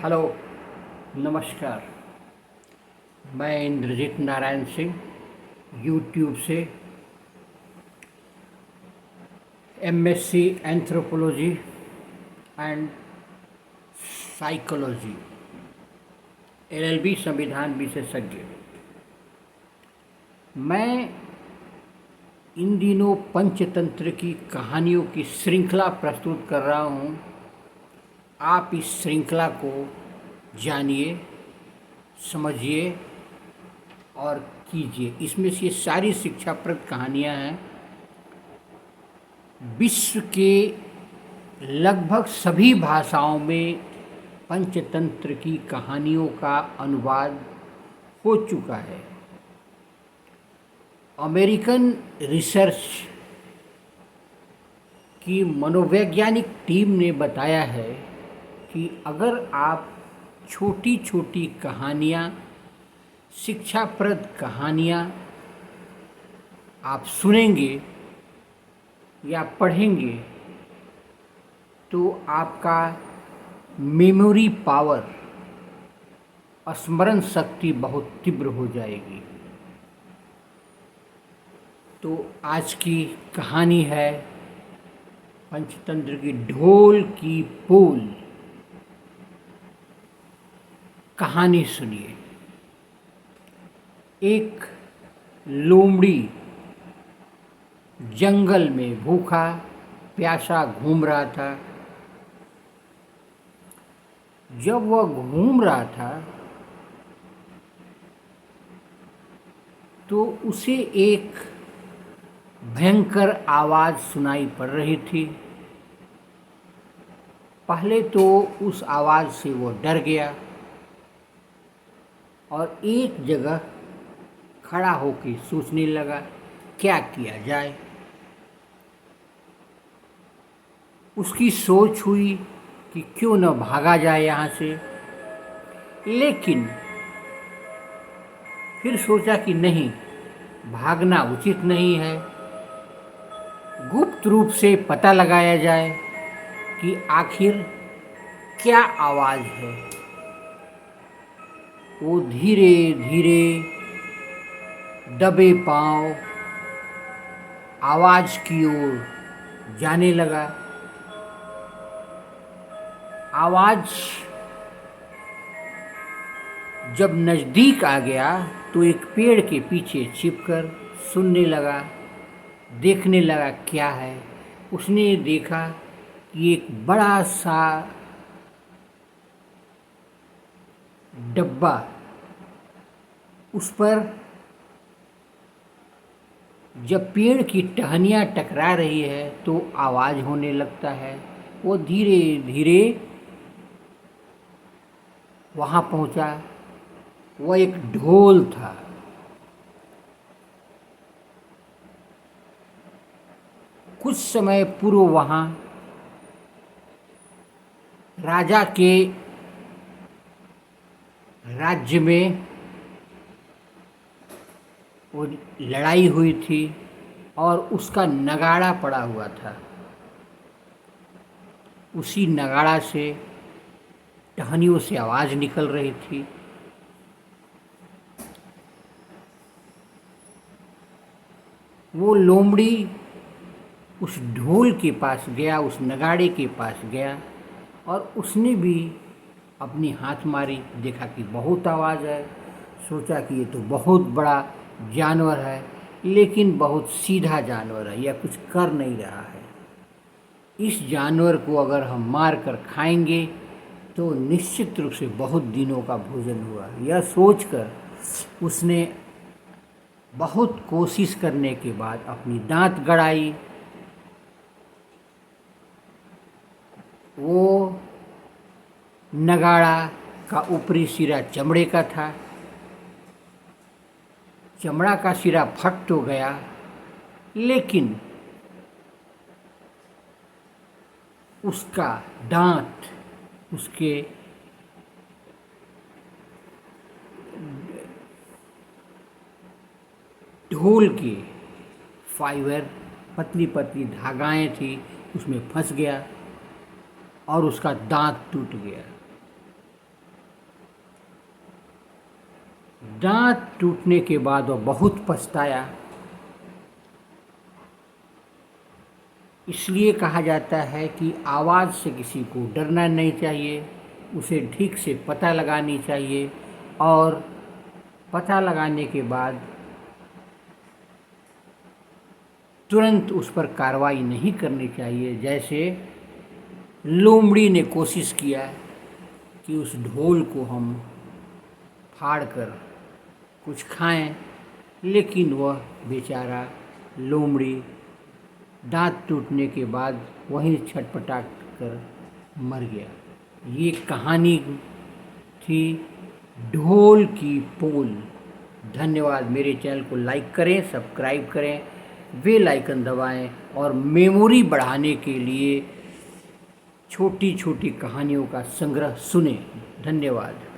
Hello, नमस्कार। मैं Indrajit Narayan Singh YouTube से MSc anthropology and psychology LLB संविधान विशेषज्ञ। मैं इन दिनों पंचतंत्र की कहानियों की श्रृंखला प्रस्तुत कर रहा हूँ। आप इस श्रृंखला को जानिए, समझिए और कीजिए। इसमें से ये सारी शिक्षाप्रद कहानियाँ हैं। विश्व के लगभग सभी भाषाओं में पंचतंत्र की कहानियों का अनुवाद हो चुका है। अमेरिकन रिसर्च की मनोवैज्ञानिक टीम ने बताया है कि अगर आप छोटी छोटी कहानियाँ, शिक्षाप्रद कहानियाँ आप सुनेंगे या पढ़ेंगे तो आपका मेमोरी पावर, स्मरण शक्ति बहुत तीव्र हो जाएगी। तो आज की कहानी है पंचतंत्र की ढोल की पोल। कहानी सुनिए। एक लोमड़ी जंगल में भूखा प्यासा घूम रहा था। जब वह घूम रहा था तो उसे एक भयंकर आवाज़ सुनाई पड़ रही थी। पहले तो उस आवाज़ से वो डर गया और एक जगह खड़ा होकर सोचने लगा क्या किया जाए। उसकी सोच हुई कि क्यों न भागा जाए यहाँ से, लेकिन फिर सोचा कि नहीं, भागना उचित नहीं है। गुप्त रूप से पता लगाया जाए कि आखिर क्या आवाज़ है। वो धीरे धीरे दबे पांव आवाज़ की ओर जाने लगा। आवाज़ जब नज़दीक आ गया तो एक पेड़ के पीछे छिपकर सुनने लगा, देखने लगा क्या है। उसने देखा कि एक बड़ा सा डब्बा, उस पर जब पेड़ की टहनियाँ टकरा रही है तो आवाज़ होने लगता है। वो धीरे धीरे वहाँ पहुँचा। वह एक ढोल था। कुछ समय पूर्व वहाँ राजा के राज्य में वो लड़ाई हुई थी और उसका नगाड़ा पड़ा हुआ था। उसी नगाड़ा से टहनियों से आवाज़ निकल रही थी। वो लोमड़ी उस ढोल के पास गया, उस नगाड़े के पास गया और उसने भी अपनी हाथ मारी। देखा कि बहुत आवाज़ है। सोचा कि ये तो बहुत बड़ा जानवर है, लेकिन बहुत सीधा जानवर है, यह कुछ कर नहीं रहा है। इस जानवर को अगर हम मार कर खाएंगे तो निश्चित रूप से बहुत दिनों का भोजन हुआ। यह सोचकर उसने बहुत कोशिश करने के बाद अपनी दांत गड़ाई। वो नगाड़ा का ऊपरी सिरा चमड़े का था। चमड़ा का सिरा फट तो गया, लेकिन उसका दांत उसके ढोल के फाइबर, पतली पतली धागाएं थी, उसमें फंस गया और उसका दांत टूट गया। दांत टूटने के बाद वह बहुत पछताया। इसलिए कहा जाता है कि आवाज़ से किसी को डरना नहीं चाहिए, उसे ठीक से पता लगानी चाहिए और पता लगाने के बाद तुरंत उस पर कार्रवाई नहीं करनी चाहिए। जैसे लोमड़ी ने कोशिश किया कि उस ढोल को हम फाड़ कर कुछ खाएं, लेकिन वह बेचारा लोमड़ी दांत टूटने के बाद वहीं छटपटा कर मर गया। ये कहानी थी ढोल की पोल। धन्यवाद। मेरे चैनल को लाइक करें, सब्सक्राइब करें, बेल आइकन दबाएं और मेमोरी बढ़ाने के लिए छोटी छोटी कहानियों का संग्रह सुनें। धन्यवाद।